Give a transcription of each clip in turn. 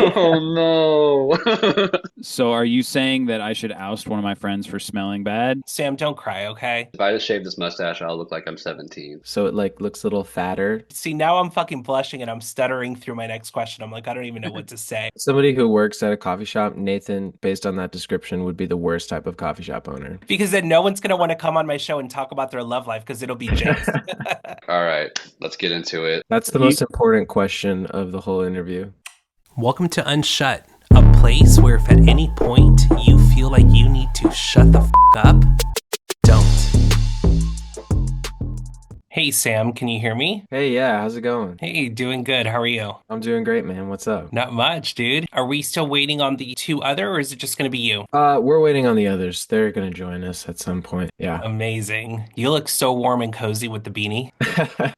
Oh no. So are you saying that I should oust one of my friends for smelling bad? Sam, don't cry, okay? If I just shave this mustache, I'll look like I'm 17. So it like looks a little fatter. See, now I'm fucking blushing and I'm stuttering through my next question. I'm like, I don't even know what to say. Somebody who works at a coffee shop, Nathan, based on that description, would be the worst type of coffee shop owner. Because then no one's gonna want to come on my show and talk about their love life because it'll be Jake's. All right, let's get into it. That's the You, most important question of the whole interview. Welcome to Unshut, a place where if at any point you feel like you need to shut the up, don't. Hey Sam, can you hear me? Hey, yeah, how's it going? Hey, doing good. How are you? I'm doing great, man. What's up? Not much, dude. Are we still waiting on the two other, or is it just gonna be you? We're waiting on the others. They're gonna join us at some point. Yeah. Amazing. You look so warm and cozy with the beanie.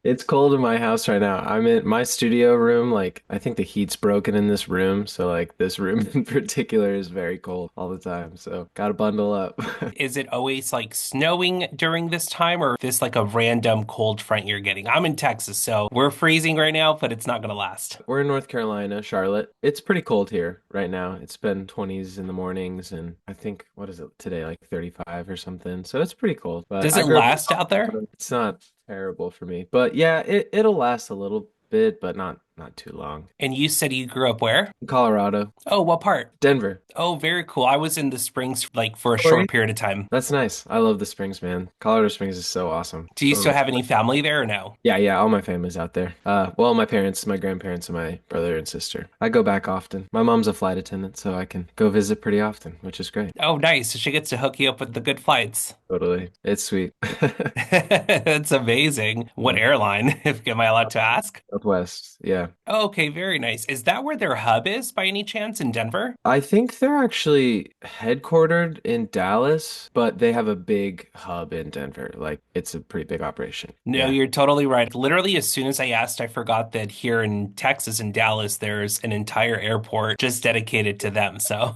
It's cold in my house right now. I'm in my studio room. Like, I think the heat's broken in this room. So, like, this room in particular is very cold all the time. So, gotta bundle up. Is it always like snowing during this time, or this like a random cold front you're getting? I'm in Texas, so we're freezing right now, but it's not gonna last. We're in North Carolina, Charlotte. It's pretty cold here right now. It's been 20s in the mornings, and I think, what is it today, like 35 or something. So, it's pretty cold. But Does I it grew up, last out there? it's not terrible for me. But yeah, it'll last a little bit, but not too long. And you said you grew up where? Colorado, Oh, what part? Denver. Oh, very cool. I was in the Springs like for a Oh, are you? short period of time. That's nice. I love the Springs, man. Colorado Springs is so awesome. Do you So still much have any fun. family there or no? Yeah, yeah, all my family's out there. Well, my parents, my grandparents, and my brother and sister. I go back often. My mom's a flight attendant, so I can go visit pretty often, which is great. Oh, nice. So she gets to hook you up with the good flights. Totally. It's sweet. That's amazing. What Yeah. airline, if am I allowed to ask? Southwest. Yeah. Oh, okay, very nice. Is that where their hub is by any chance in Denver? I think they're actually headquartered in Dallas, but they have a big hub in Denver. Like it's a pretty big operation. No, Yeah. you're totally right. Literally, as soon as I asked, I forgot that here in Texas, in Dallas, there's an entire airport just dedicated to them. So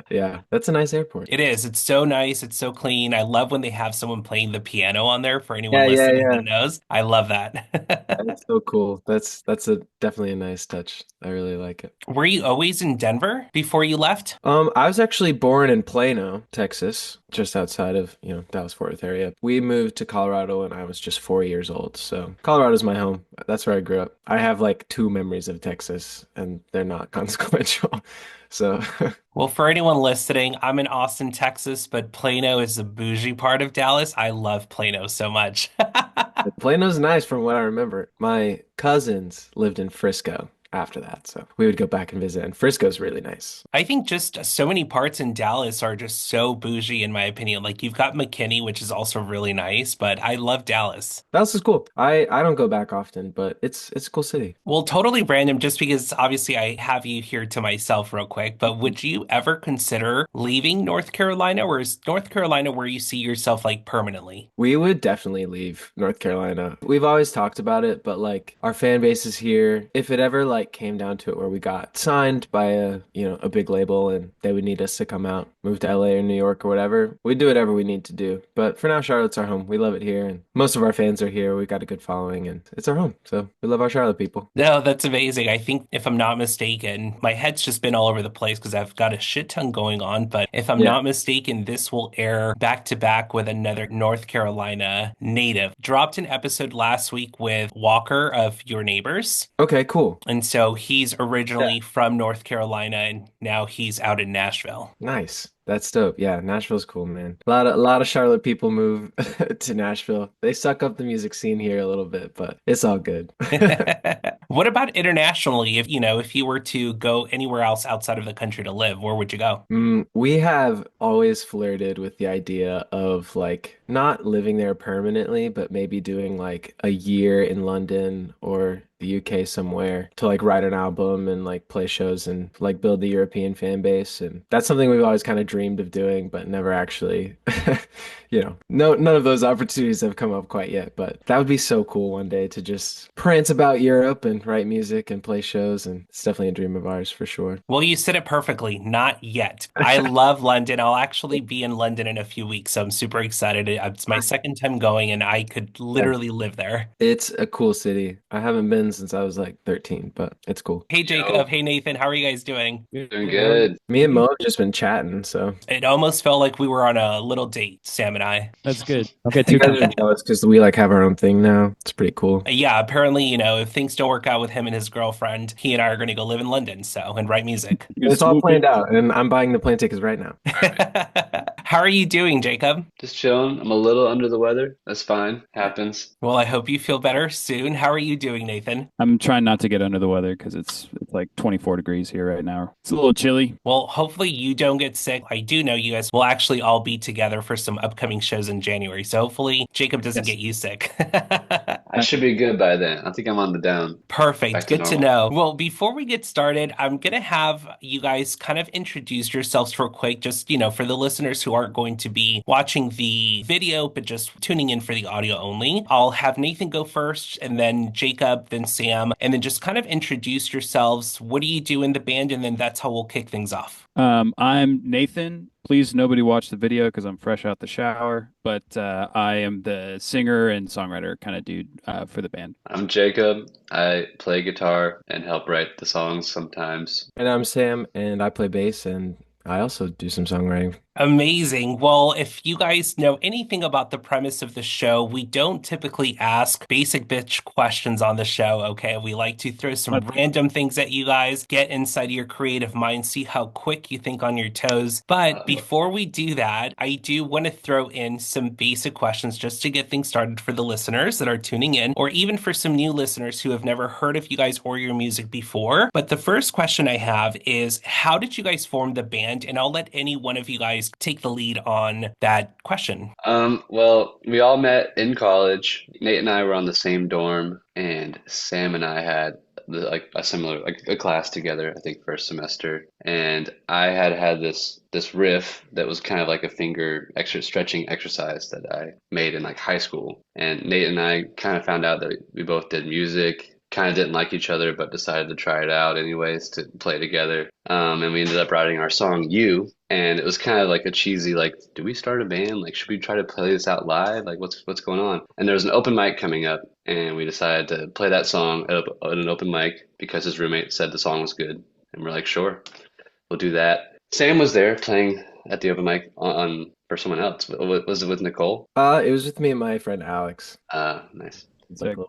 Yeah. That's a nice airport. it is. It's so nice. It's so clean. I love when they have someone playing the piano on there for anyone Yeah, yeah, listening that yeah. knows. I love that. That's so cool. That's a definitely a nice touch. I really like it. Were you always in Denver before you left? I was actually born in Plano, Texas, just outside of, Dallas Fort Worth area. We moved to Colorado when I was just 4 years old. So Colorado's my home. That's where I grew up. I have like two memories of Texas, and they're not consequential. So Well, for anyone listening, I'm in Austin, Texas, but Plano is the bougie part of Dallas. I love Plano so much. Plano's nice from what I remember. My cousins lived in Frisco after that, so we would go back and visit, and Frisco's really nice. I think just so many parts in Dallas are just so bougie, in my opinion. Like you've got McKinney, which is also really nice, but I love Dallas. Dallas is cool. I don't go back often, but it's a cool city. Well, totally random, just because obviously I have you here to myself real quick, but would you ever consider leaving North Carolina, or is North Carolina where you see yourself like permanently? We would definitely leave North Carolina. We've always talked about it, but like our fan base is here. If it ever like came down to it where we got signed by a big label and they would need us to come out, move to LA or New York or whatever, we'd do whatever we need to do. But for now, Charlotte's our home. We love it here and most of our fans are here. We got a good following and it's our home. So we love our Charlotte people. No, that's amazing. I think if I'm not mistaken, my head's just been all over the place because I've got a shit ton going on. But if I'm Yeah. not mistaken, this will air back to back with another North Carolina native. Dropped an episode last week with Walker of Your Neighbors. Okay, cool. And so he's Yeah. originally from North Carolina and now he's out in Nashville. Nice. That's dope. Yeah, Nashville's cool, man. A lot of Charlotte people move to Nashville. They suck up the music scene here a little bit, but it's all good. What about internationally? If you were to go anywhere else outside of the country to live, where would you go? We have always flirted with the idea of like not living there permanently, but maybe doing like a year in London or the UK somewhere to like write an album and like play shows and like build the European fan base. And that's something we've always kind of dreamed of doing, but never actually, none of those opportunities have come up quite yet, but that would be so cool one day to just prance about Europe and write music and play shows, and it's definitely a dream of ours for sure. Well, you said it perfectly. Not yet. I love London. I'll actually be in London in a few weeks, so I'm super excited. It's my second time going, and I could Yeah. literally live there. It's a cool city. I haven't been since I was like 13, but it's cool. Hey, Yo, Jacob. Hey, Nathan. How are you guys doing? doing Good, man. good. Me and Mo have just been chatting, so It almost felt like we were on a little date, Sam and I. That's good. Don't get you too guys are comfortable. jealous because we like have our own thing now. It's pretty cool. Yeah, apparently, if things don't work out with him and his girlfriend, he and I are going to go live in London, and write music. You It's all swoop planned in. out, and I'm buying the plane tickets right now. How are you doing, Jacob? Just chilling. I'm a little under the weather. That's fine. Happens. Well, I hope you feel better soon. How are you doing, Nathan? I'm trying not to get under the weather because it's like 24 degrees here right now. It's a little chilly. Well, hopefully you don't get sick. I do know you guys will actually all be together for some upcoming shows in January. So hopefully Jacob doesn't Yes. get you sick. I should be good by then. I think I'm on the down. Perfect. Back to Good to normal. know. Well, before we get started, I'm going to have you guys kind of introduce yourselves real quick, just, for the listeners who aren't going to be watching the video, but just tuning in for the audio only. I'll have Nathan go first, and then Jacob, then Sam, and then just kind of introduce yourselves. What do you do in the band? And then that's how we'll kick things off. I'm Nathan. Please, nobody watch the video because I'm fresh out the shower. But I am the singer and songwriter kind of dude for the band. I'm Jacob. I play guitar and help write the songs sometimes. And I'm Sam, and I play bass, and I also do some songwriting. Amazing. Well, if you guys know anything about the premise of the show, we don't typically ask basic bitch questions on the show, okay? We like to throw some But random things at you guys, get inside your creative mind, see how quick you think on your toes. But Uh, before we do that, I do want to throw in some basic questions just to get things started for the listeners that are tuning in, or even for some new listeners who have never heard of you guys or your music before. But the first question I have is, how did you guys form the band? And I'll let any one of you guys take the lead on that question. well, we all met in college. Nate and I were on the same dorm, and Sam and I had like a similar like a class together, I think first semester. And I had this riff that was kind of like a finger extra stretching exercise that I made in like high school. And Nate and I kind of found out that we both did music. Kind of didn't like each other, but decided to try it out anyways to play together. And we ended up writing our song "You," and it was kind of like a cheesy, like, do we start a band? Like, should we try to play this out live? Like, what's going on? And there was an open mic coming up, and we decided to play that song at an open mic because his roommate said the song was good, and we're like, sure, we'll do that. Sam was there playing at the open mic on for someone else. Was it with Nicole? It was with me and my friend Alex. Nice. It's like, sick.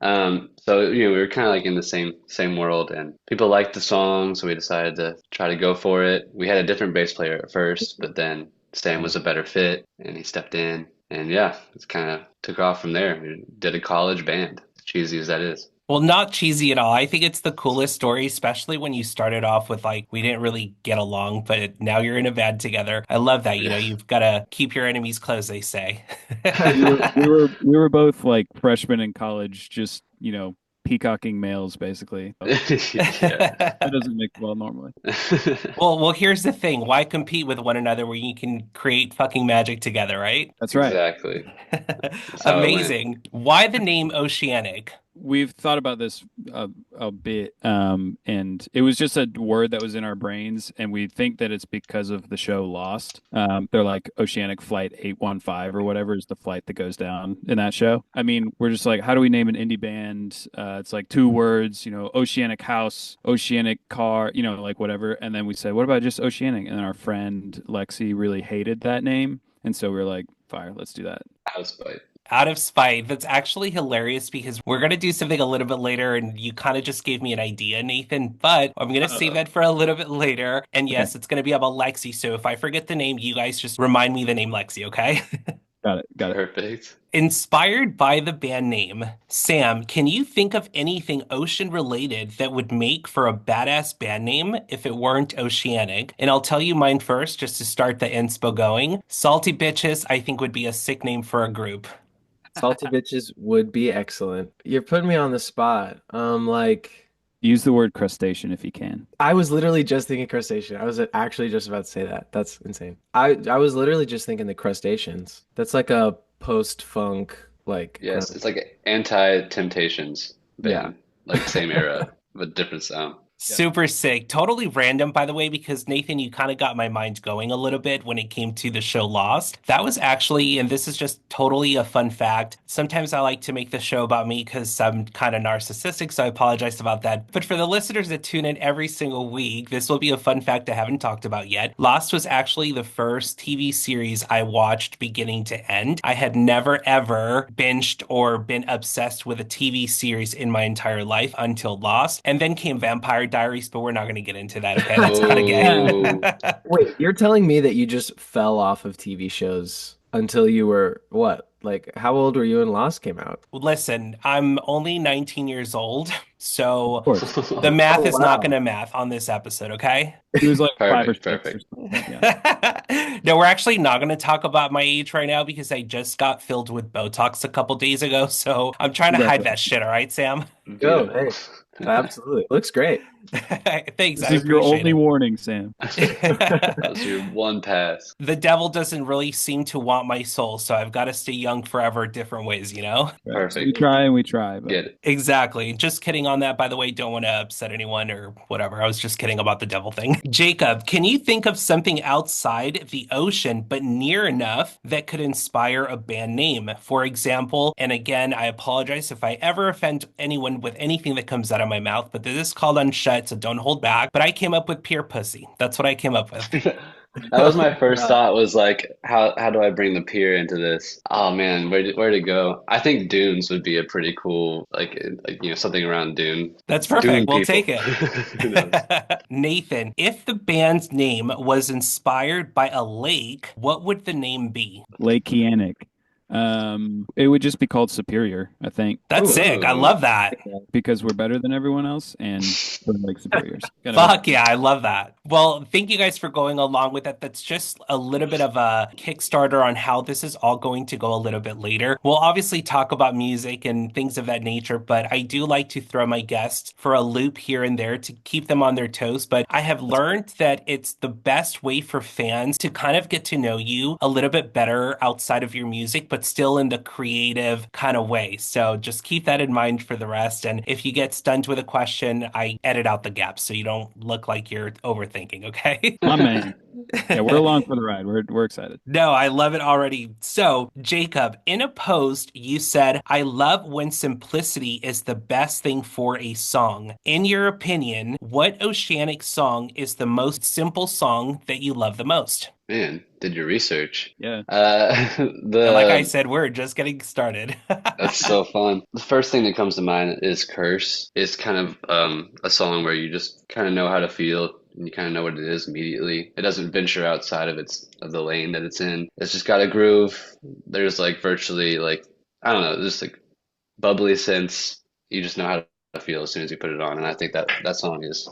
So we were kind of like in the same world, and people liked the song, so we decided to try to go for it. We had a different bass player at first, but then Sam was a better fit, and he stepped in, and yeah, it's kind of took off from there. We did a college band, cheesy as that is. Well, not cheesy at all. I think it's the coolest story, especially when you started off with like, we didn't really get along, but now you're in a band together. I love that. Yeah. You've got to keep your enemies close, they say. We were both like freshmen in college, just peacocking males basically. Yeah. That doesn't make well normally. Well, here's the thing. Why compete with one another when you can create fucking magic together, right? That's right. Exactly. That's how it went. Amazing. Why the name Oceanic? We've thought about this a bit, and it was just a word that was in our brains, and we think that it's because of the show Lost. They're like Oceanic Flight 815 or whatever is the flight that goes down in that show. I mean, we're just like, how do we name an indie band? It's like two words, Oceanic House, Oceanic Car, like whatever. And then we said, what about just Oceanic? And then our friend Lexi really hated that name, and so we were like, fire, let's do that. House fight. Out of spite. That's actually hilarious because we're going to do something a little bit later, and you kind of just gave me an idea, Nathan, but I'm going to save that for a little bit later. And Okay. yes, it's going to be about Lexi. So if I forget the name, you guys just remind me the name Lexi, okay? Got it. Perfect. Inspired by the band name, Sam, can you think of anything ocean related that would make for a badass band name if it weren't Oceanic? And I'll tell you mine first, just to start the inspo going. Salty Bitches, I think would be a sick name for a group. Salty Bitches would be excellent. You're putting me on the spot. Like, Use the word crustacean if you can. I was literally just thinking crustacean. I was actually just about to say that. That's insane. I was literally just thinking the crustaceans. That's like a post-funk like kind Yes, of it's like anti-Temptations yeah. band, like same era, but different sound. Yeah. Super sick. Totally random, by the way, because Nathan, you kind of got my mind going a little bit when it came to the show Lost. That was actually, and this is just totally a fun fact. Sometimes I like to make the show about me because I'm kind of narcissistic, so I apologize about that. But for the listeners that tune in every single week, this will be a fun fact I haven't talked about yet. Lost was actually the first TV series I watched beginning to end. I had never ever binged or been obsessed with a TV series in my entire life until Lost. And then came Vampire Diaries, but we're not going to get into that. Okay, that's kind of gay. Oh, Wait, you're telling me that you just fell off of TV shows until you were what? Like, how old were you when Lost came out? Listen, I'm only 19 years old, Of so course. the math Oh, is not going wow. to math on this episode, okay? He was like 5 or perfect, 6 or perfect. something. Yeah. No, we're actually not going to talk about my age right now because I just got filled with Botox a couple days ago, so I'm trying to hide that Congratulations. shit, all right, Sam? Go, Beautiful. hey. Absolutely. Looks great. Thanks, This I is your appreciate only it. warning, Sam. That's your one pass. The devil doesn't really seem to want my soul, so I've got to stay young forever different ways, you know? Right. So we Perfect. try and we try, but Get it. Exactly. Just kidding on that, by the way. Don't want to upset anyone or whatever. I was just kidding about the devil thing. Jacob, can you think of something outside the ocean, but near enough that could inspire a band name? For example, and again, I apologize if I ever offend anyone with anything that comes out of my mouth, but this is called Unshut, so don't hold back. But I came up with Pure Pussy. That's what I came up with. That was my first God. thought was like, how do I bring the pier into this? Oh man, where to go? I think dunes would be a pretty cool something around dune. That's Dune perfect. We'll take people. it. Who knows? Nathan, if the band's name was inspired by a lake, what would the name be? Lake Oceanic. It would just be called Superior, I think, That's Ooh. sick. I Ooh. love that. because we're better than everyone else and we're like superiors. Fuck yeah, I love that. Well, thank you guys for going along with that. That's just a little bit of a Kickstarter on how this is all going to go a little bit later. We'll obviously talk about music and things of that nature, but I do like to throw my guests for a loop here and there to keep them on their toes. But I have learned that it's the best way for fans to kind of get to know you a little bit better outside of your music, but still in the creative kind of way. So just keep that in mind for the rest. And if you get stunned with a question, I edit out the gaps so you don't look like you're overthinking, okay? My man. Yeah, we're along for the ride. We're excited. No, I love it already. So, Jacob, in a post, you said, I love when simplicity is the best thing for a song. In your opinion, what Oceanic song is the most simple song that you love the most? Man, did your research. Yeah. And like I The said, we're just getting started. That's so fun. The first thing that comes to mind is Curse. It's kind of a song where you just kind of know how to feel and you kind of know what it is immediately. It doesn't venture outside of the lane that it's in. It's just got a groove. There's like virtually like I don't know, just like bubbly sense. You just know how to feel as soon as you put it on. And I think that song is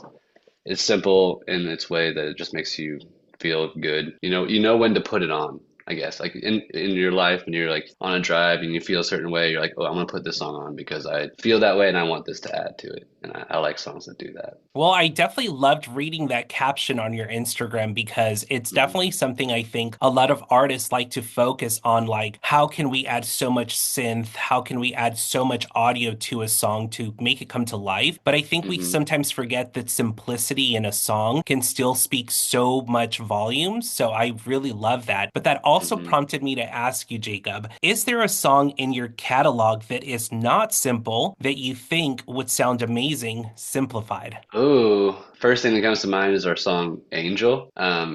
simple in its way that it just makes you feel good. You know when to put it on, I guess. Like in your life when you're like on a drive and you feel a certain way, you're like, oh, I'm gonna put this song on because I feel that way and I want this to add to it. And I like songs that do that. Well, I definitely loved reading that caption on your Instagram because it's Mhm. definitely something I think a lot of artists like to focus on. Like, how can we add so much synth? How can we add so much audio to a song to make it come to life? But I think we Mhm. sometimes forget that simplicity in a song can still speak so much volume. So I really love that. But that also Mhm. prompted me to ask you, Jacob, is there a song in your catalog that is not simple that you think would sound amazing simplified? Ooh, first thing that comes to mind is our song Angel,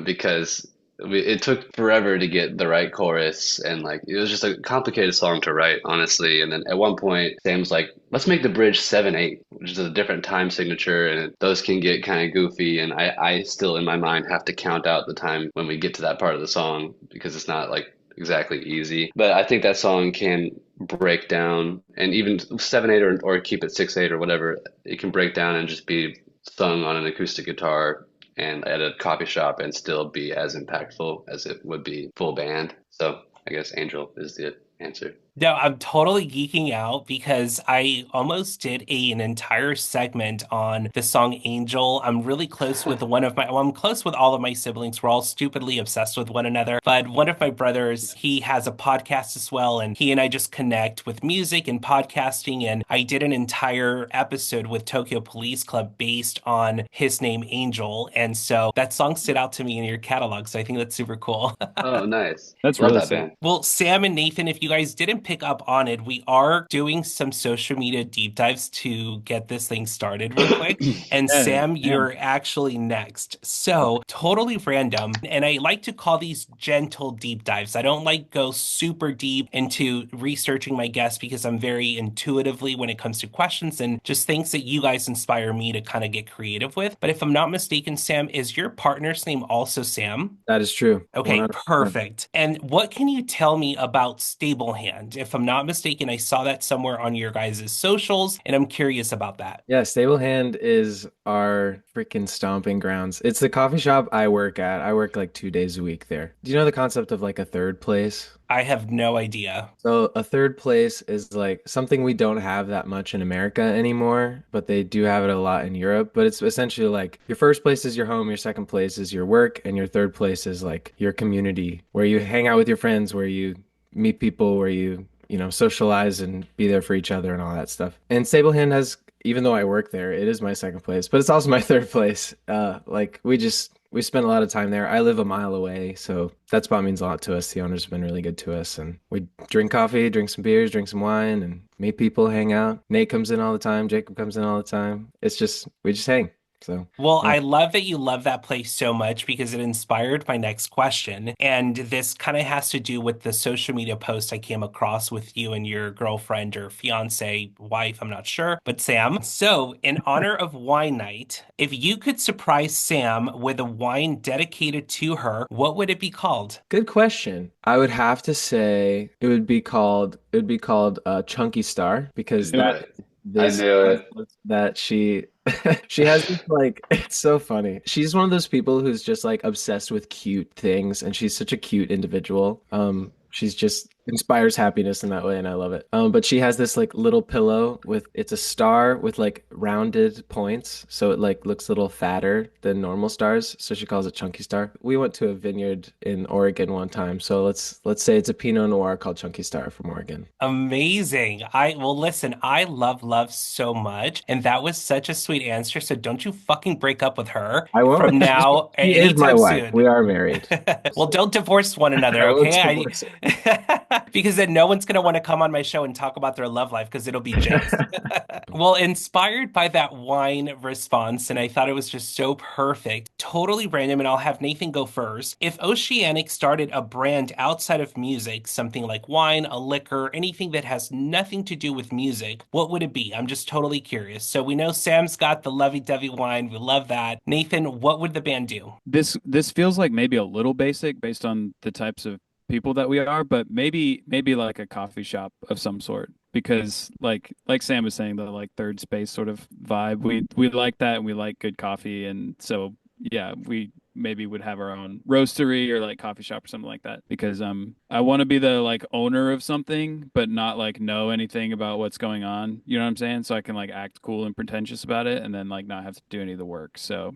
because it took forever to get the right chorus and like it was just a complicated song to write, honestly. And then at one point, Sam's like, let's make the bridge 7/8, which is a different time signature, and those can get kind of goofy. And I still in my mind have to count out the time when we get to that part of the song because it's not like exactly easy. But I think that song can break down and even 7/8 or keep it 6/8 or whatever, it can break down and just be sung on an acoustic guitar and at a coffee shop and still be as impactful as it would be full band. So I guess Angel is the answer. No, I'm totally geeking out because I almost did an entire segment on the song Angel. I'm really close with I'm close with all of my siblings. We're all stupidly obsessed with one another. But one of my brothers, he has a podcast as well, and he and I just connect with music and podcasting. And I did an entire episode with Tokyo Police Club based on his name Angel. And so that song stood out to me in your catalog. So I think that's super cool. Oh, nice. That's Love really that sick. band. Well, Sam and Nathan, if you guys didn't pick up on it, we are doing some social media deep dives to get this thing started real quick. And Yeah, Sam, damn. you're actually next. So, totally random. And I like to call these gentle deep dives. I don't like go super deep into researching my guests because I'm very intuitively when it comes to questions and just things that you guys inspire me to kind of get creative with. But if I'm not mistaken, Sam, is your partner's name also Sam? That is true. Okay, 100%. perfect. And what can you tell me about Stable Hand? If I'm not mistaken, I saw that somewhere on your guys' socials, and I'm curious about that. Yeah, Stable Hand is our freaking stomping grounds. It's the coffee shop I work at. I work like 2 days a week there. Do you know the concept of like a third place? I have no idea. So a third place is like something we don't have that much in America anymore, but they do have it a lot in Europe. But it's essentially like your first place is your home, your second place is your work, and your third place is like your community where you hang out with your friends, where you meet people, where you socialize and be there for each other and all that stuff. And Stablehand has, even though I work there, it is my second place, but it's also my third place. Like we spend a lot of time there. I live a mile away, so that spot means a lot to us. The owner's been really good to us, and we drink coffee, drink some beers, drink some wine, and meet people, hang out. Nate comes in all the time. Jacob comes in all the time. It's just we just hang. So Well, yeah. I love that you love that place so much because it inspired my next question. And this kind of has to do with the social media post I came across with you and your girlfriend or fiance, wife, I'm not sure, but Sam. So, in honor of wine night, if you could surprise Sam with a wine dedicated to her, what would it be called? Good question. I would have to say it would be called Chunky Star because Knew that it. I this knew it. that she has this like it's so funny. She's one of those people who's just like obsessed with cute things and she's such a cute individual. She's just inspires happiness in that way and I love it. But she has this like little pillow with it's a star with like rounded points, so it like looks a little fatter than normal stars, so she calls it Chunky Star. We went to a vineyard in Oregon one time, so let's say it's a Pinot Noir called Chunky Star from Oregon. Amazing. Well, listen, I love love so much, and that was such a sweet answer. So don't you fucking break up with her I won't. from now She is my anytime wife. soon. We are married. Well, don't divorce one I another, won't okay? divorce her. Because then no one's gonna want to come on my show and talk about their love life because it'll be jinxed. Well, inspired by that wine response, and I thought it was just so perfect, totally random, and I'll have Nathan go first. If Oceanic started a brand outside of music, something like wine, a liquor, anything that has nothing to do with music, what would it be? I'm just totally curious. So we know Sam's got the lovey-dovey wine. We love that. Nathan, what would the band do? This feels like maybe a little basic based on the types of people that we are, but maybe like a coffee shop of some sort. Because like Sam was saying, the like third space sort of vibe. We like that and we like good coffee, and so yeah, we maybe would have our own roastery or like coffee shop or something like that. Because I want to be the like owner of something, but not like know anything about what's going on. You know what I'm saying? So I can like act cool and pretentious about it, and then like not have to do any of the work. So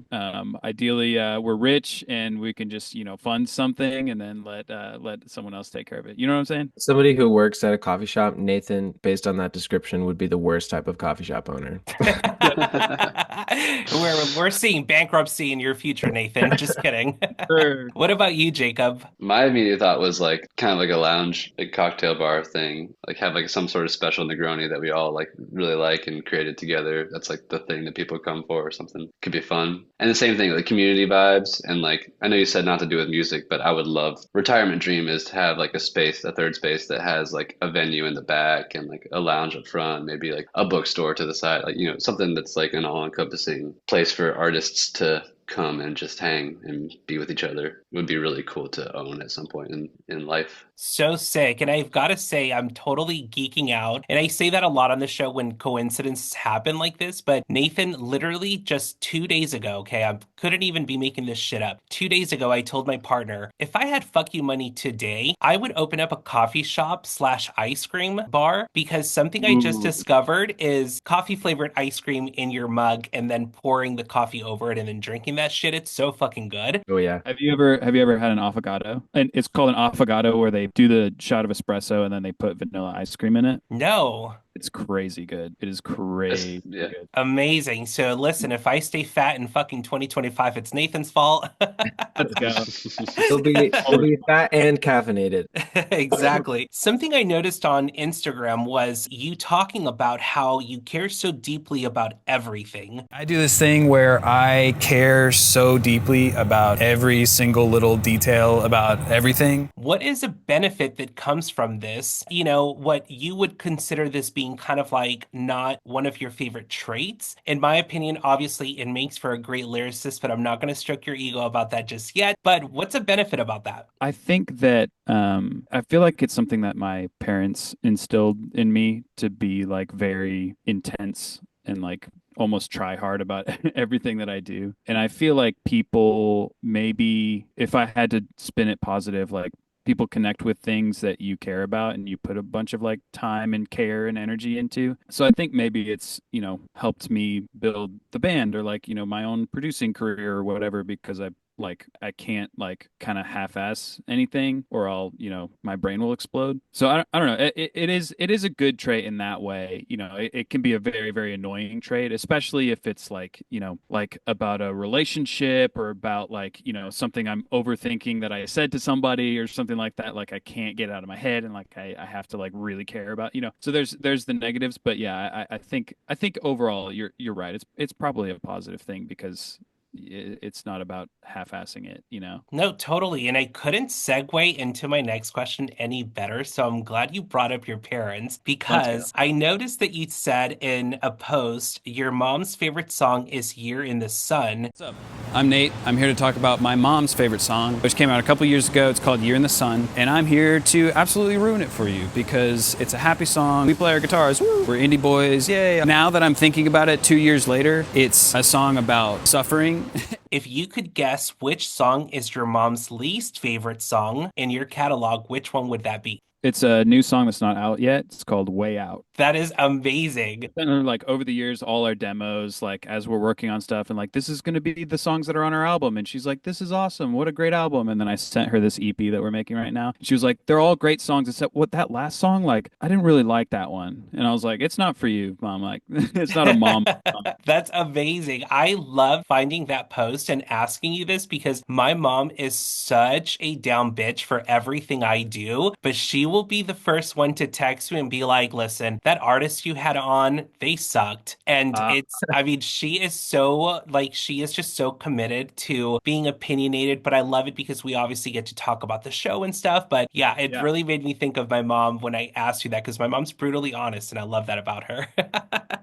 ideally, we're rich and we can just fund something and then let someone else take care of it. You know what I'm saying? Somebody who works at a coffee shop, Nathan, based on that description, would be the worst type of coffee shop owner. We're seeing bankruptcy in your future, Nathan. Just kidding. Sure. What about you, Jacob? My immediate thought was like kind of like a lounge, like cocktail bar thing, like have like some sort of special Negroni that we all like really like and created together. That's like the thing that people come for or something. Could be fun. And the same thing, like community vibes. And like, I know you said not to do with music, but I would love, retirement dream is to have like a space, a third space that has like a venue in the back and like a lounge up front, maybe like a bookstore to the side, like, something that's like an all encompassing place for artists to come and just hang and be with each other. It would be really cool to own at some point in life. So sick. And I've got to say, I'm totally geeking out. And I say that a lot on the show when coincidences happen like this. But Nathan, literally just 2 days ago, okay, I couldn't even be making this shit up. 2 days ago, I told my partner, if I had fuck you money today, I would open up a coffee shop slash ice cream bar because something I just Ooh. discovered is coffee flavored ice cream in your mug and then pouring the coffee over it and then drinking that shit. It's so fucking good. Oh yeah. Have you ever had an affogato? And it's called an affogato where they do the shot of espresso and then they put vanilla ice cream in it. No. It's crazy good. It is That's, crazy yeah. good. Amazing. So listen, if I stay fat in fucking 2025, it's Nathan's fault. Let's go. You'll be fat and caffeinated. Exactly. Something I noticed on Instagram was you talking about how you care so deeply about everything. I do this thing where I care so deeply about every single little detail about everything. What is a benefit that comes from this? You know, what you would consider this being kind of like not one of your favorite traits. In my opinion, obviously, it makes for a great lyricist, but I'm not going to stroke your ego about that just yet. But what's a benefit about that? I think that I feel like it's something that my parents instilled in me to be like very intense and like almost try hard about everything that I do. And I feel like people maybe if I had to spin it positive, like people connect with things that you care about and you put a bunch of like time and care and energy into. So I think maybe it's, helped me build the band or like, my own producing career or whatever because I can't like kind of half-ass anything or I'll my brain will explode. So I don't know, it is a good trait in that way. It can be a very very annoying trait, especially if it's like about a relationship or about like something I'm overthinking that I said to somebody or something like that, like I can't get out of my head and like I have to like really care about. So there's the negatives, but yeah, I think overall you're right. It's probably a positive thing because it's not about half-assing it. No, totally. And I couldn't segue into my next question any better. So I'm glad you brought up your parents Let's go. because I noticed that you said in a post your mom's favorite song is Year in the Sun. What's up? I'm Nate. I'm here to talk about my mom's favorite song, which came out a couple years ago. It's called Year in the Sun. And I'm here to absolutely ruin it for you because it's a happy song. We play our guitars. Woo! We're indie boys. Yay. Now that I'm thinking about it 2 years later, it's a song about suffering. If you could guess which song is your mom's least favorite song in your catalog, which one would that be? It's a new song that's not out yet. It's called Way Out. That is amazing. And like over the years, all our demos, like as we're working on stuff, and like this is going to be the songs that are on our album, and she's like, "This is awesome! What a great album!" And then I sent her this EP that we're making right now. She was like, "They're all great songs, except what that last song, like I didn't really like that one." And I was like, "It's not for you, Mom. Like it's not a mom song." That's amazing. I love finding that post and asking you this because my mom is such a down bitch for everything I do, but she will be the first one to text me and be like, listen, that artist you had on, they sucked. And I mean, she is just so committed to being opinionated, but I love it because we obviously get to talk about the show and stuff. But yeah, it Yeah. really made me think of my mom when I asked you that because my mom's brutally honest and I love that about her.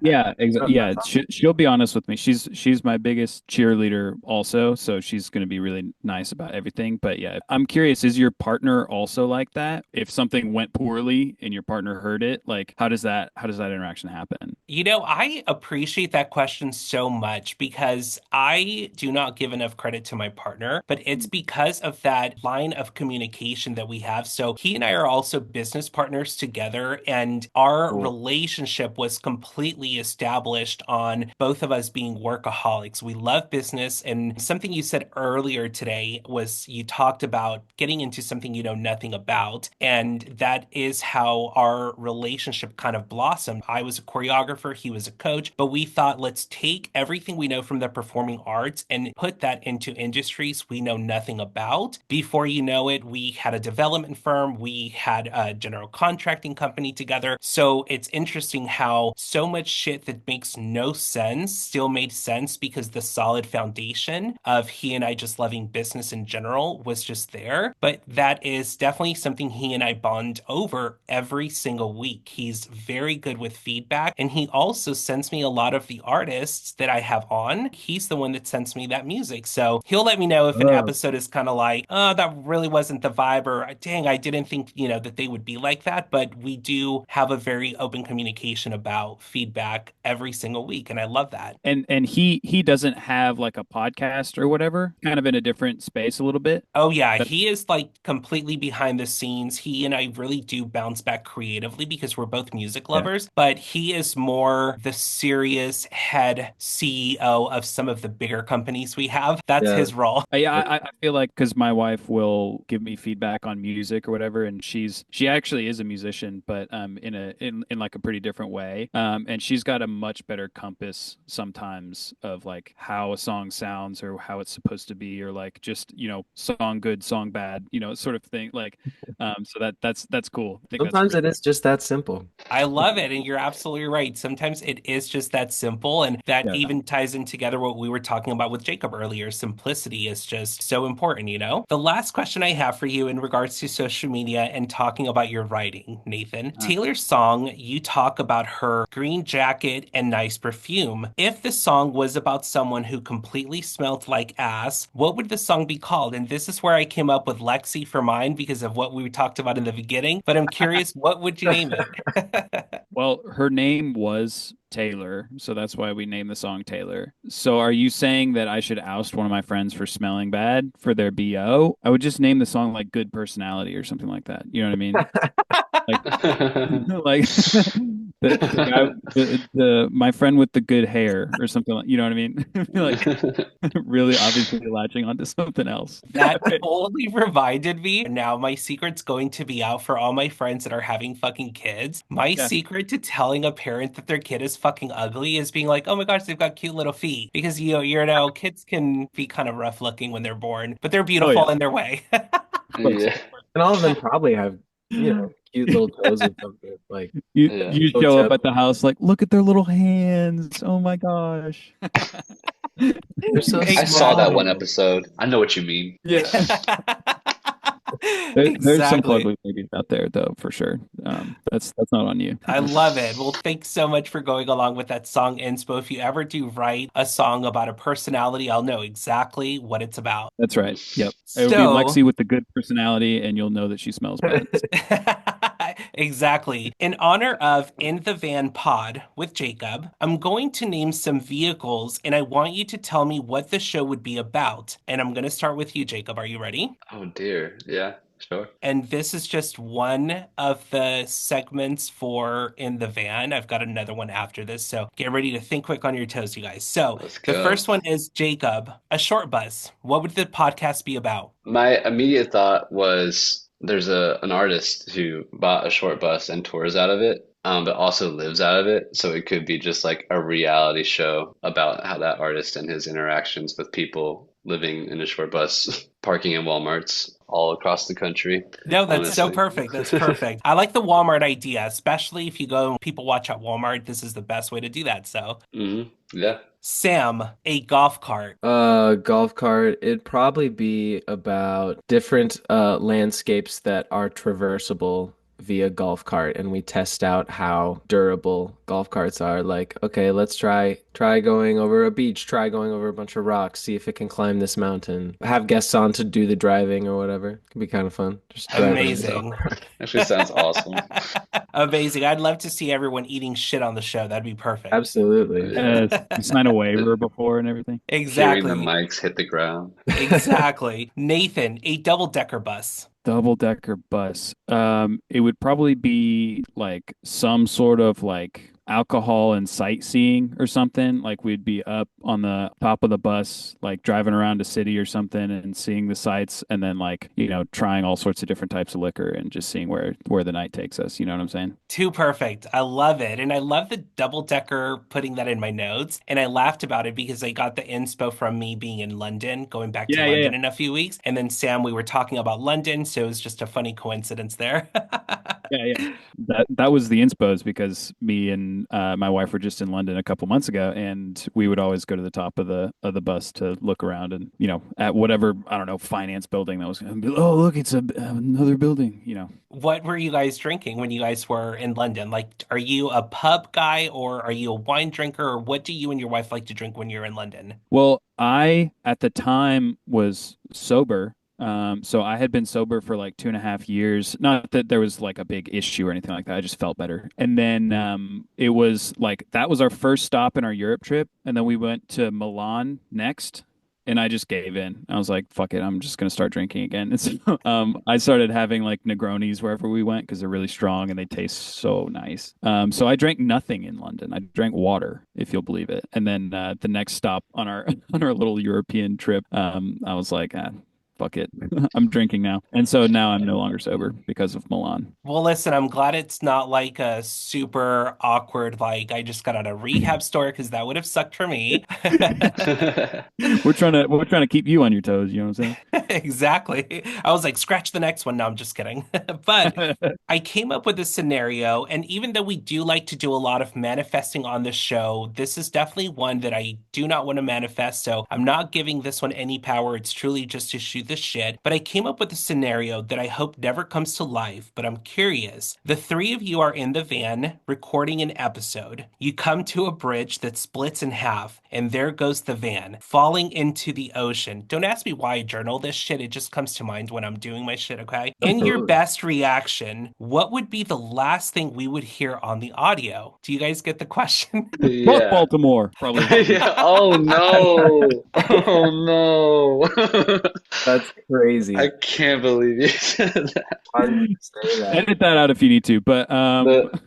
Yeah, exactly. Yeah, she'll be honest with me. She's my biggest cheerleader also, so she's going to be really nice about everything. But yeah, I'm curious, is your partner also like that? If something went poorly and your partner heard it, like how does that interaction happen? I appreciate that question so much because I do not give enough credit to my partner, but it's because of that line of communication that we have. So he and I are also business partners together, and our Cool. relationship was completely established on both of us being workaholics. We love business, and something you said earlier today was you talked about getting into something you know nothing about, and that is how our relationship kind of blossomed. I was a choreographer, he was a coach, but we thought let's take everything we know from the performing arts and put that into industries we know nothing about. Before you know it, we had a development firm, we had a general contracting company together. So it's interesting how so much shit that makes no sense still made sense because the solid foundation of he and I just loving business in general was just there. But that is definitely something he and I bonded respond over every single week. He's very good with feedback, and he also sends me a lot of the artists that I have on. He's the one that sends me that music. So he'll let me know if an Oh. episode is kind of like, oh, that really wasn't the vibe, or dang, I didn't think, that they would be like that. But we do have a very open communication about feedback every single week, and I love that. And he doesn't have like a podcast or whatever, kind of in a different space a little bit. Oh yeah, That, he is like completely behind the scenes. He and I really do bounce back creatively because we're both music yeah. lovers, but he is more the serious head CEO of some of the bigger companies we have. That's Yeah. his role. I feel like because my wife will give me feedback on music or whatever, and she actually is a musician, but in like a pretty different way. And she's got a much better compass sometimes of like how a song sounds or how it's supposed to be, or like just song good, song bad, sort of thing. Like, so that's cool. I think that's Sometimes really it is just that simple. I love it, and you're absolutely right. Sometimes it is just that simple, and that Yeah. even ties in together what we were talking about with Jacob earlier. Simplicity is just so important. The last question I have for you in regards to social media and talking about your writing, Nathan. Taylor's song, you talk about her green jacket and nice perfume. If the song was about someone who completely smelled like ass, what would the song be called? And this is where I came up with Lexi for mine because of what we talked about in the beginning. But I'm curious, what would you name it? Well, her name was Taylor, so that's why we named the song Taylor. So are you saying that I should oust one of my friends for smelling bad for their BO? I would just name the song like Good Personality or something like that. You know what I mean? Like like the guy the my friend with the good hair or something like, you know what I mean? Like really obviously latching onto something else. That totally reminded me. Now my secret's going to be out for all my friends that are having fucking kids. My Yeah. secret to telling a parent that their kid is fucking ugly is being like, oh my gosh, they've got cute little feet. Because kids can be kind of rough looking when they're born, but they're Oh beautiful yeah. in their way. Yeah. And all of them probably have, cute little toes and something. Like, You Yeah. you toe show up tip. at the house like, look at their little hands. Oh my gosh. They're so I saw that one small. episode. I know what you mean. Yeah. There's some Exactly. fugly babies out there though, for sure. That's not on you. I love it. Well, thanks so much for going along with that song inspo. If you ever do write a song about a personality, I'll know exactly what it's about. That's right. Yep. It would be So, Lexi with the good personality, and you'll know that she smells bad. exactly. In honor of In the Van Pod with Jacob, I'm going to name some vehicles and I want you to tell me what the show would be about. And I'm going to start with you, Jacob. Are you ready? Oh dear. Yeah, sure. And this is just one of the segments for In the Van. I've got another one after this. So get ready to think quick on your toes, you guys. So Let's the go. first one is Jacob, a short bus. What would the podcast be about? My immediate thought was there's an artist who bought a short bus and tours out of it, but also lives out of it. So it could be just like a reality show about how that artist and his interactions with people living in a short bus, parking in Walmarts all across the country. No, that's so Honestly. perfect. That's perfect. I like the Walmart idea, especially if you go and people watch at Walmart. This is the best way to do that. So, Yeah. Sam, a golf cart. Golf cart, it'd probably be about different landscapes that are traversable via golf cart, and we test out how durable golf carts are. Like, okay, let's try going over a beach, try going over a bunch of rocks, see if it can climb this mountain. Have guests on to do the driving or whatever. It could be kind of fun. Just driving a Amazing. golf cart. Actually sounds awesome. Amazing. I'd love to see everyone eating shit on the show. That'd be perfect. Absolutely. Yes. You sign a waiver before and everything. Hearing the Exactly. mics hit the ground. Exactly. Nathan, a double-decker bus. Double-decker bus. It would probably be like some sort of like alcohol and sightseeing or something. Like we'd be up on the top of the bus, like driving around a city or something and seeing the sights, and then like, trying all sorts of different types of liquor and just seeing where the night takes us. You know what I'm saying? Too perfect. I love it. And I love the double decker putting that in my notes. And I laughed about it because I got the inspo from me being in London, going back to Yeah, yeah, London yeah. in a few weeks. And then Sam, we were talking about London. So it was just a funny coincidence there. Yeah. That was the inspos because me and my wife were just in London a couple months ago, and we would always go to the top of the bus to look around and at whatever I don't know finance building that was going to be. Oh, look, it's another building. What were you guys drinking when you guys were in London? Like, are you a pub guy or are you a wine drinker, or what do you and your wife like to drink when you're in London? Well, I at the time was sober. So I had been sober for like 2.5 years. Not that there was like a big issue or anything like that. I just felt better. And then it was like that was our first stop in our Europe trip. And then we went to Milan next. And I just gave in. I was like, fuck it, I'm just gonna start drinking again. And so I started having like Negronis wherever we went because they're really strong and they taste so nice. So I drank nothing in London. I drank water, if you'll believe it. And then the next stop on our on our little European trip, I was like, fuck it, I'm drinking now. And so now I'm no longer sober because of Milan. Well, listen, I'm glad it's not like a super awkward, like I just got out of rehab story because that would have sucked for me. We're trying to keep you on your toes. You know what I'm Exactly. I was like, scratch the next one. No, I'm just kidding. But saying? I came up with a scenario, and even though we do like to do a lot of manifesting on this show, this is definitely one that I do not want to manifest. So I'm not giving this one any power. It's truly just to shoot the shit. But I came up with a scenario that I hope never comes to life, but I'm curious. The three of you are in the van recording an episode. You come to a bridge that splits in half, and there goes the van, falling into the ocean. Don't ask me why I journal this shit. It just comes to mind when I'm doing my shit, okay? In your Absolutely. best reaction, what would be the last thing we would hear on the audio? Do you guys get the question? Fuck Yeah. Baltimore, probably. Yeah. Oh no. Oh no. That's crazy. I can't believe you said that. Why did you say that? Edit that out if you need to. But The,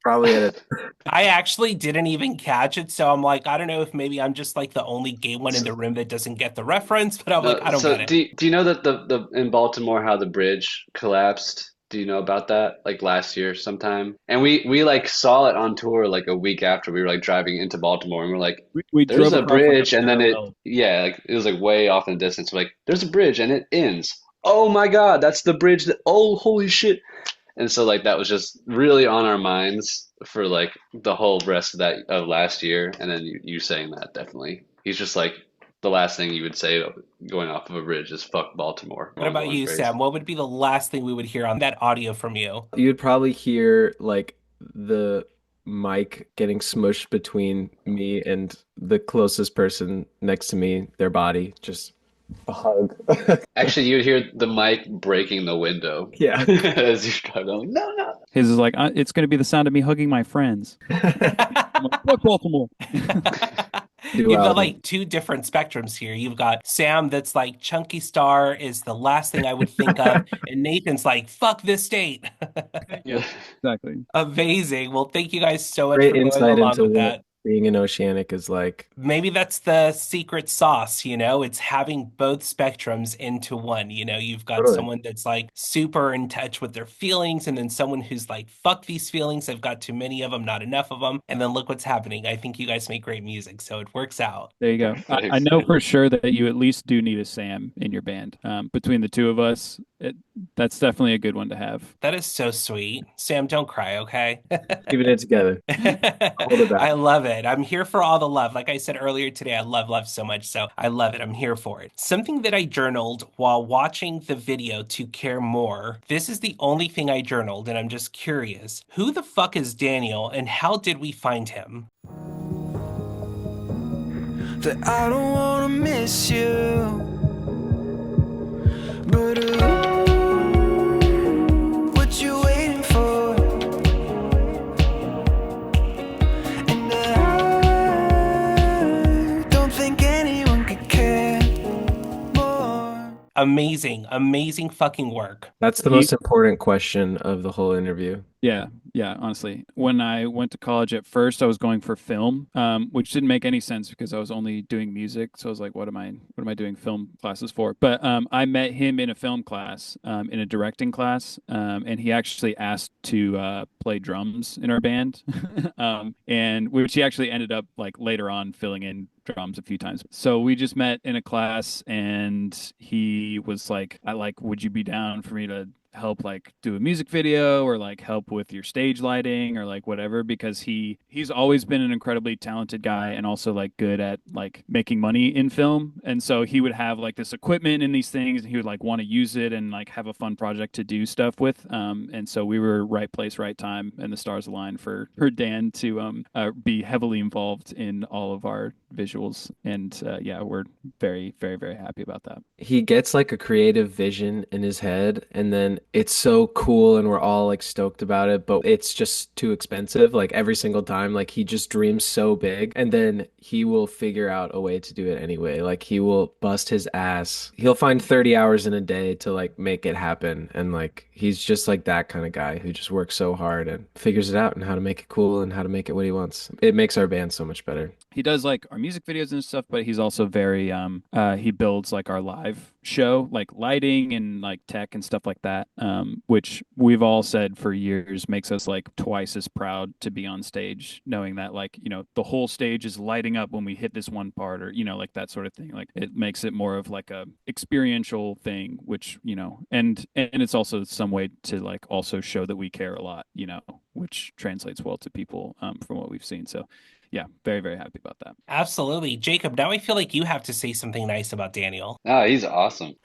Probably at a I actually didn't even catch it, so I'm like, I don't know if maybe I'm just like the only gay one in the room that doesn't get the reference, but I'm like, no, I don't so get it. do you know that the in Baltimore how the bridge collapsed? Do you know about that? Like last year sometime? And we like saw it on tour like a week after we were like driving into Baltimore and we're like, we there's drove a across like a bridge and then it parallel. yeah, like it was like way off in the distance. We're like, there's a bridge and it ends. Oh my God, that's the bridge that oh holy shit. And so like that was just really on our minds for like the whole rest of that of last year. And then you saying that definitely. He's just like the last thing you would say going off of a bridge is fuck Baltimore. What about Going you, crazy. Sam? What would be the last thing we would hear on that audio from you? You'd probably hear like the mic getting smushed between me and the closest person next to me, their body, just a hug. Actually, you'd hear the mic breaking the window Yeah. as you drive down. No, no. His is like, it's going to be the sound of me hugging my friends. I'm like, fuck Baltimore. You've got Duality. like two different spectrums here. You've got Sam that's like Chunky Star is the last thing I would think of, and Nathan's like, fuck this state. Yeah, exactly. Amazing. Well, thank you guys so much Great for going insight along into with what that. being an Oceanic is like. Maybe that's the secret sauce, you know? It's having both spectrums into one. You know, you've got Totally. someone that's like super in touch with their feelings, and then someone who's like, fuck these feelings. I've got too many of them, not enough of them. And then look what's happening. I think you guys make great music, so it works out. There you go. I Thanks. know for sure that you at least do need a Sam in your band. Between the two of us, that's definitely a good one to have. That is so sweet. Sam, don't cry, okay? Keeping it together. Hold it back. I love it. I'm here for all the love. Like I said earlier today, I love love so much. So I love it. I'm here for it. Something that I journaled while watching the video to care more. This is the only thing I journaled, and I'm just curious. Who the fuck is Daniel, and how did we find him? That I don't wanna miss you, but what you waiting for? And I don't think anyone could care more. Amazing, amazing fucking work. That's the You- most important question of the whole interview. Yeah, honestly. When I went to college at first, I was going for film, which didn't make any sense because I was only doing music. So I was like, what am I doing film classes for? But I met him in a film class, in a directing class, and he actually asked to play drums in our band, and which he actually ended up like later on filling in drums a few times. So we just met in a class, and he was like, would you be down for me to help like do a music video or like help with your stage lighting or like whatever, because he's always been an incredibly talented guy and also like good at like making money in film. And so he would have like this equipment and these things and he would like want to use it and like have a fun project to do stuff with. And so we were right place, right time, and the stars aligned for Dan to be heavily involved in all of our visuals. And yeah, we're very, very, very happy about that. He gets like a creative vision in his head, and then it's so cool, and we're all like stoked about it, but it's just too expensive. Like every single time, like he just dreams so big, and then he will figure out a way to do it anyway. Like he will bust his ass. He'll find 30 hours in a day to like make it happen. And like he's just like that kind of guy who just works so hard and figures it out and how to make it cool and how to make it what he wants. It makes our band so much better. He does like our music videos and stuff, but he's also very he builds like our live show, like lighting and like tech and stuff like that, which we've all said for years makes us like twice as proud to be on stage, knowing that like, you know, the whole stage is lighting up when we hit this one part, or, you know, like that sort of thing. Like it makes it more of like a experiential thing, which, you know, and it's also some way to like also show that we care a lot, you know, which translates well to people from what we've seen. So yeah, very, very happy about that. Absolutely. Jacob, now I feel like you have to say something nice about Daniel. Oh, he's awesome.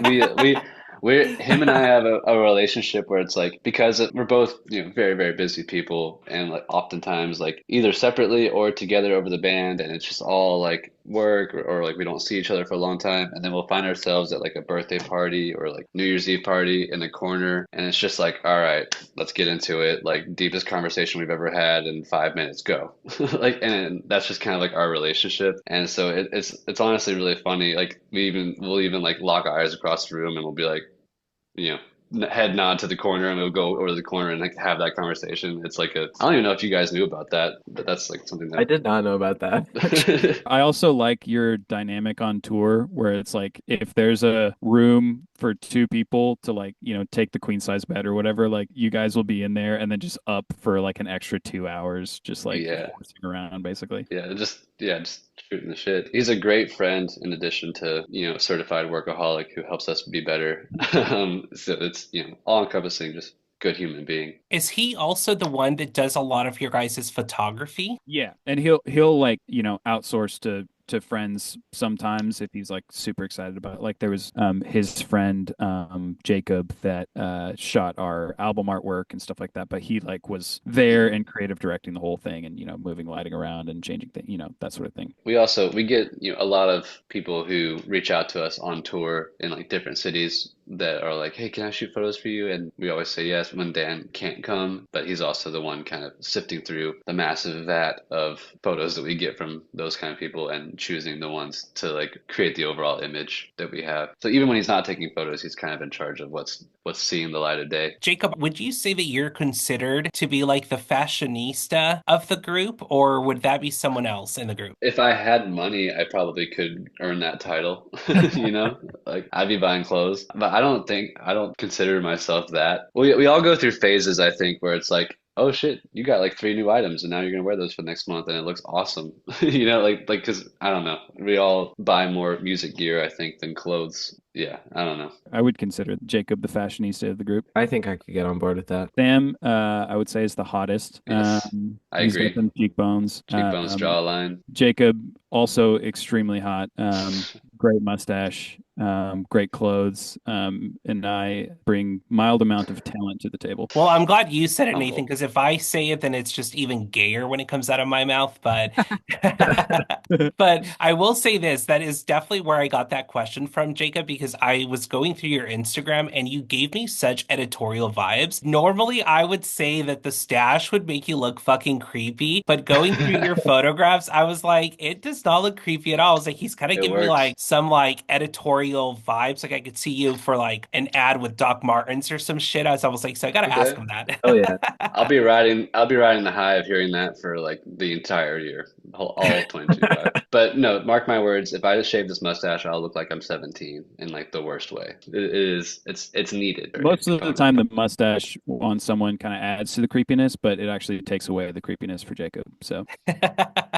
We we're him and I have a relationship where it's like, because we're both, you know, very, very busy people, and like oftentimes like either separately or together over the band, and it's just all like work, or like we don't see each other for a long time, and then we'll find ourselves at like a birthday party or like New Year's Eve party in the corner, and it's just like, all right, let's get into it. Like deepest conversation we've ever had in 5 minutes, go. Like, and that's just kind of like our relationship. And so it's honestly really funny. Like we'll even like lock eyes across the room, and we'll be like, you know, head nod to the corner, and we'll go over to the corner and like have that conversation. It's like I don't even know if you guys knew about that, but that's like something I that did not know about that. I also like your dynamic on tour where it's like if there's a room for two people to like, you know, take the queen size bed or whatever, like you guys will be in there and then just up for like an extra 2 hours, just like yeah. horsing around basically. Just shooting the shit. He's a great friend in addition to, you know, certified workaholic who helps us be better. So it's, you know, all encompassing, just good human being. Is he also the one that does a lot of your guys' photography? Yeah, and he'll like, you know, outsource to friends sometimes if he's like super excited about it. Like there was his friend Jacob that shot our album artwork and stuff like that, but he like was there and creative directing the whole thing and, you know, moving lighting around and changing things, you know, that sort of thing. We get, you know, a lot of people who reach out to us on tour in like different cities that are like, hey, can I shoot photos for you? And we always say yes when Dan can't come, but he's also the one kind of sifting through the massive vat of photos that we get from those kind of people and choosing the ones to like create the overall image that we have. So even when he's not taking photos, he's kind of in charge of what's seeing the light of day. Jacob, would you say that you're considered to be like the fashionista of the group, or would that be someone else in the group? If I had money, I probably could earn that title. You know, like I'd be buying clothes, but I don't consider myself that. We all go through phases, I think, where it's like, oh shit, you got like 3 new items and now you're gonna wear those for the next month and it looks awesome. You know, like because I don't know, we all buy more music gear, I think, than clothes. Yeah, I don't know. I would consider Jacob the fashionista of the group. I think I could get on board with that. Sam, I would say is the hottest. Yes, I He's agree. got some cheekbones. Cheekbones, jawline. Jacob also extremely hot. Great mustache, great clothes, and I bring mild amount of talent to the table. Well, I'm glad you said it, Humble. Nathan, because if I say it, then it's just even gayer when it comes out of my mouth. But but I will say this, that is definitely where I got that question from, Jacob, because I was going through your Instagram and you gave me such editorial vibes. Normally, I would say that the stash would make you look fucking creepy, but going through your photographs, I was like, it does not look creepy at all. I was like, he's kind of It giving me works. like some like editorial vibes. Like I could see you for like an ad with Doc Martens or some shit. I was like, so I gotta ask Okay. him that. Oh yeah. I'll be riding the high of hearing that for like the entire year, all 2025. But no, mark my words, if I just shave this mustache, I'll look like I'm 17 in like the worst way. It's needed. Most of the Come time, the mustache on someone kind of adds to the creepiness, but it actually takes away the creepiness for Jacob. So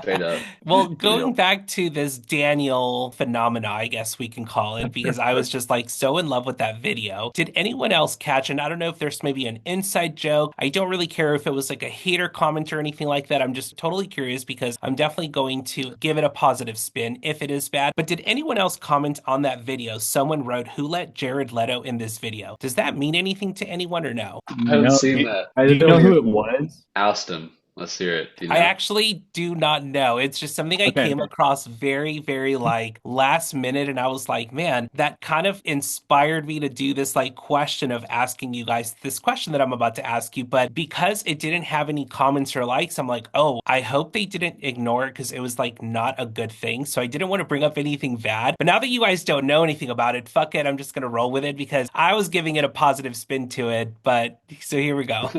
straight up. Well, going back to this Daniel phenomena, I guess we can call valid because I was just like so in love with that video. Did anyone else catch? And I don't know if there's maybe an inside joke. I don't really care if it was like a hater comment or anything like that. I'm just totally curious because I'm definitely going to give it a positive spin if it is bad. But did anyone else comment on that video? Someone wrote, "Who let Jared Leto in this video?" Does that mean anything to anyone or no? I haven't No, seen do, that. I do you don't know hear who it was? Alston, let's hear it. Do you I know? actually do not know. It's just something I Okay. came across very, very like last minute. And I was like, man, that kind of inspired me to do this like question of asking you guys this question that I'm about to ask you. But because it didn't have any comments or likes, I'm like, oh, I hope they didn't ignore it because it was like not a good thing. So I didn't want to bring up anything bad. But now that you guys don't know anything about it, fuck it. I'm just going to roll with it because I was giving it a positive spin to it. But so here we go.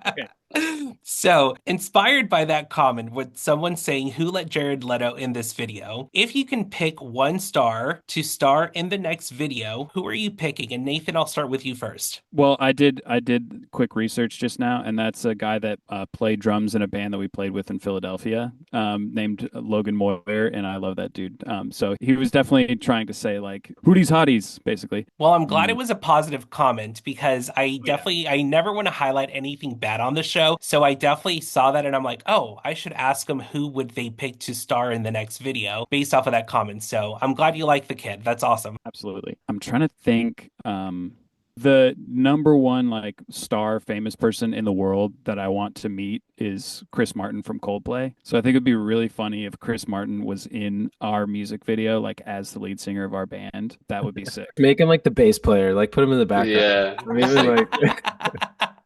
Okay. So, inspired by that comment with someone saying, "Who let Jared Leto in this video?" If you can pick one star to star in the next video, who are you picking? And Nathan, I'll start with you first. Well, I did quick research just now, and that's a guy that played drums in a band that we played with in Philadelphia, named Logan Moyer, and I love that dude. So he was definitely trying to say like "Hooties Hotties," basically. Well, I'm glad it Mm. was a positive comment because I never want to highlight anything bad on the show. So I definitely saw that and I'm like, oh, I should ask them who would they pick to star in the next video based off of that comment. So I'm glad you like the kid. That's awesome. Absolutely. I'm trying to think. The number one like star famous person in the world that I want to meet is Chris Martin from Coldplay. So I think it'd be really funny if Chris Martin was in our music video, like as the lead singer of our band. That would be sick. Make him like the bass player, like put him in the background. Yeah. Or even like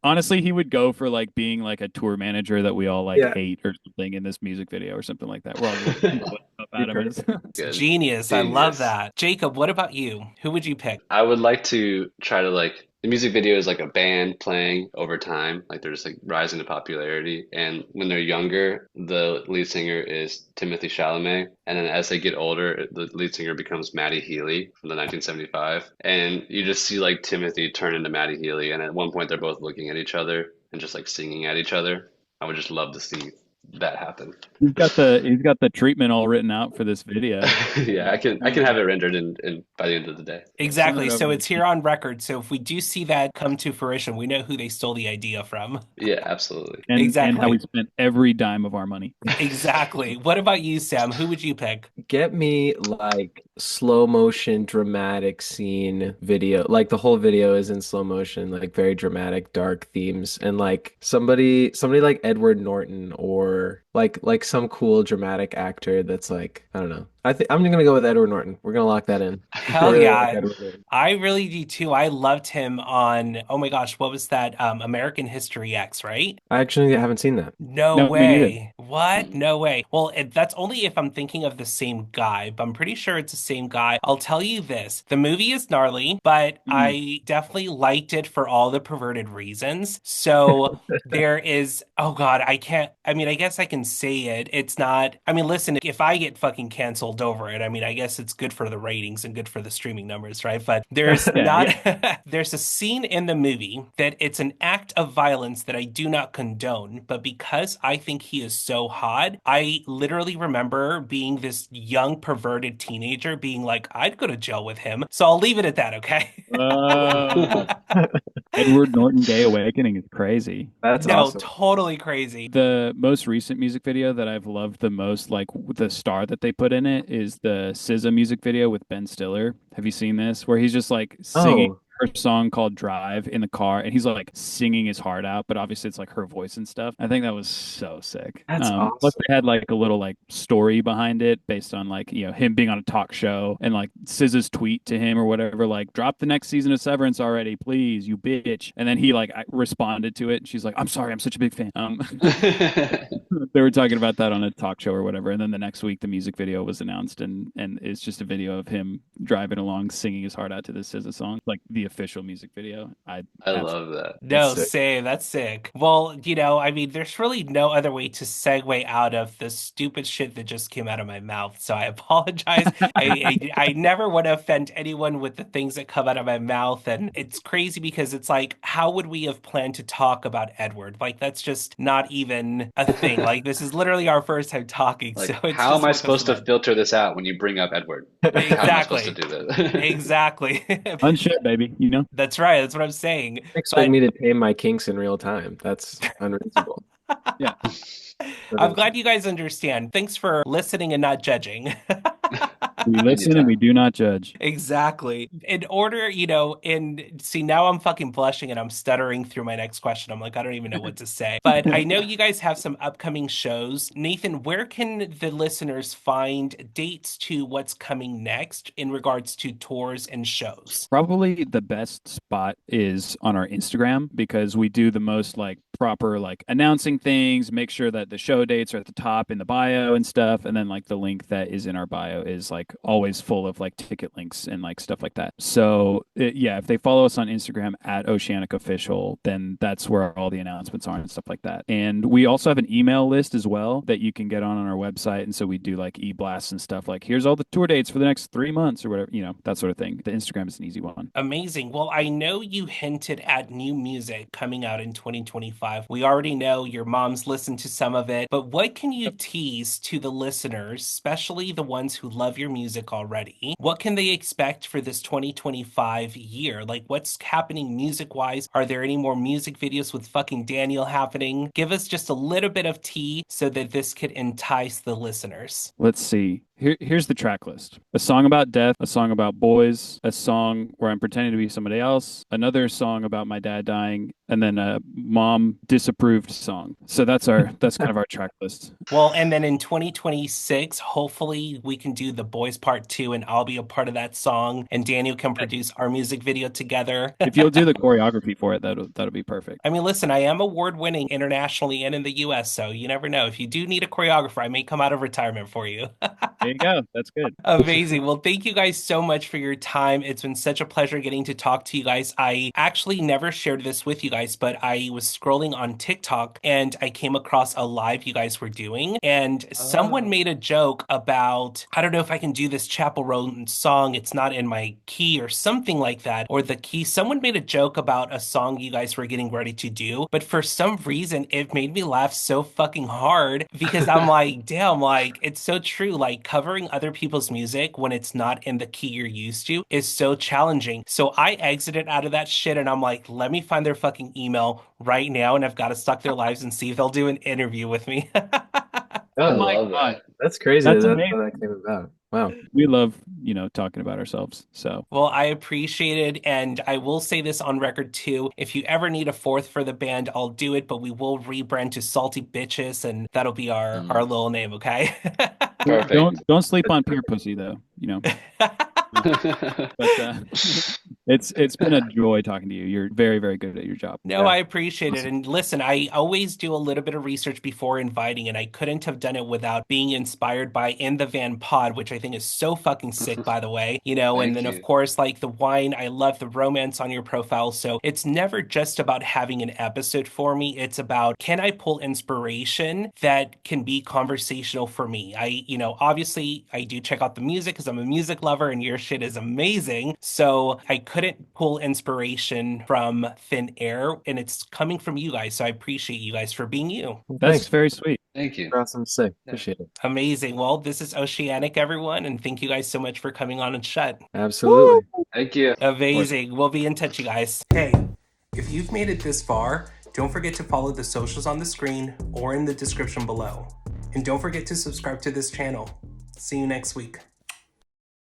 Honestly, he would go for like being like a tour manager that we all like Yeah. hate or something in this music video or something like that. We're all gonna love Adam is. Good. Genius. I love Genius. that. Jacob, what about you? Who would you pick? I would like to try to like the music video is like a band playing over time, like they're just like rising to popularity. And when they're younger, the lead singer is Timothy Chalamet, and then as they get older, the lead singer becomes Matty Healy from the 1975. And you just see like Timothy turn into Matty Healy, and at one point they're both looking at each other and just like singing at each other. I would just love to see that happen. He's got the treatment all written out for this video. Yeah, I can have it rendered in by the end of the day. Exactly. Send it So over. it's here on record. So if we do see that come to fruition, we know who they stole the idea from. Yeah, absolutely. And how Exactly. we spent every dime of our money. Exactly. What about you, Sam? Who would you pick? get me like slow motion dramatic scene video. Like the whole video is in slow motion, like very dramatic, dark themes. And like somebody like Edward Norton or like some cool dramatic actor that's like, I don't know. I'm gonna go with Edward Norton. We're gonna lock that in. I Hell really yeah. like Edward Norton. I really do too. I loved him on, oh my gosh, what was that? American History X, right? I actually haven't seen that. No No, me neither. way. What? No way. Well, that's only if I'm thinking of the same guy, but I'm pretty sure it's the same guy. I'll tell you this. The movie is gnarly, but I definitely liked it for all the perverted reasons. So there is, oh God, I mean, I guess I can say it. It's not, I mean, listen, if I get fucking canceled over it, I mean, I guess it's good for the ratings and good for the streaming numbers, right? But there's not, there's a scene in the movie that it's an act of violence that I do not condone, but because I think he is so hot, I literally remember being this young perverted teenager being like, I'd go to jail with him. So I'll leave it at that, okay? Edward Norton Gay Awakening is crazy. That's No, awesome. totally crazy. The most recent music video that I've loved the most, like the star that they put in it, is the SZA music video with Ben Stiller. Have you seen this? Where he's just like singing her song called Drive in the car, and he's like singing his heart out, but obviously it's like her voice and stuff. I think that was so sick. That's Plus awesome. they had like a little like story behind it based on like, you know, him being on a talk show and like SZA's tweet to him or whatever, like drop the next season of Severance already, please, you bitch. And then he like responded to it, and she's like, I'm sorry, I'm such a big fan. They were talking about that on a talk show or whatever, and then the next week the music video was announced, and it's just a video of him driving along singing his heart out to this SZA song, like the official music video. I absolutely love that. No, sick. same. That's sick. Well, I mean, there's really no other way to segue out of the stupid shit that just came out of my mouth. So I apologize. I never want to offend anyone with the things that come out of my mouth. And it's crazy because it's like, how would we have planned to talk about Edward? Like, that's just not even a thing. Like, this is literally our first time talking. Like, So it's how just am I what comes to supposed to mind. filter this out when you bring up Edward? Like, how am I supposed to Exactly. do that? Exactly. unshit, baby. You know. That's right. That's what I'm saying. Expect But me to tame my kinks in real time. That's unreasonable. Yeah. I'm glad you guys understand. Thanks for listening and not judging. We listen and Anytime. we do not judge. Exactly. In order, and see, now I'm fucking blushing and I'm stuttering through my next question. I'm like, I don't even know what to say. But I know you guys have some upcoming shows. Nathan, where can the listeners find dates to what's coming next in regards to tours and shows? Probably the best spot is on our Instagram because we do the most like proper like announcing things, make sure that the show dates are at the top in the bio and stuff, and then like the link that is in our bio is like always full of like ticket links and like stuff like that. So yeah, if they follow us on Instagram at Oceanic Official, then that's where all the announcements are and stuff like that. And we also have an email list as well that you can get on our website, and so we do like e-blasts and stuff like here's all the tour dates for the next 3 months or whatever, that sort of thing. The Instagram is an easy one. Amazing. Well, I know you hinted at new music coming out in 2025. We already know your mom's listened to some of it, but what can you tease to the listeners, especially the ones who love your music already? What can they expect for this 2025 year? Like, what's happening music wise? Are there any more music videos with fucking Daniel happening? Give us just a little bit of tea so that this could entice the listeners. Let's see. Here's the track list. A song about death, a song about boys, a song where I'm pretending to be somebody else, another song about my dad dying, and then a mom disapproved song. So that's kind of our track list. Well, and then in 2026, hopefully we can do the boys part 2 and I'll be a part of that song and Daniel can produce our music video together. If you'll do the choreography for it, that'll be perfect. I mean, listen, I am award-winning internationally and in the US, so you never know. If you do need a choreographer, I may come out of retirement for you. There you go. That's good. Amazing. Well, thank you guys so much for your time. It's been such a pleasure getting to talk to you guys. I actually never shared this with you guys, but I was scrolling on TikTok and I came across a live you guys were doing, and someone made a joke about, I don't know if I can do this Chapel Roan song, it's not in my key or something like that, or the key. Someone made a joke about a song you guys were getting ready to do, but for some reason it made me laugh so fucking hard because I'm like, damn, like it's so true. Like covering other people's music when it's not in the key you're used to is so challenging. So I exited out of that shit and I'm like, let me find their fucking email right now and I've got to stalk their lives and see if they'll do an interview with me. I my love God. that. That's crazy. That's That's amazing. how that came about. Wow. We love, talking about ourselves. So Well, I appreciate it. And I will say this on record too. If you ever need a fourth for the band, I'll do it, but we will rebrand to Salty Bitches and that'll be our little name, okay? Perfect. don't sleep on peer pussy though. But it's been a joy talking to you. You're very, very good at your job. No, Yeah. I appreciate it. And listen, I always do a little bit of research before inviting, and I couldn't have done it without being inspired by In the Van Pod, which I think is so fucking sick, by the way. And Thank then, of you. course, like the wine, I love the romance on your profile. So it's never just about having an episode for me. It's about, can I pull inspiration that can be conversational for me? Obviously, I do check out the music because I'm a music lover and your shit is amazing. So I couldn't pull inspiration from thin air, and it's coming from you guys. So I appreciate you guys for being you. Well, That's thanks. very sweet. Thank you. Awesome to say. Appreciate it. Amazing. Well, this is Oceanic, everyone, and thank you guys so much for coming on UNSHUT. Absolutely. Thank you. Amazing. We'll be in touch, you guys. Hey, if you've made it this far, don't forget to follow the socials on the screen or in the description below. And don't forget to subscribe to this channel. See you next week.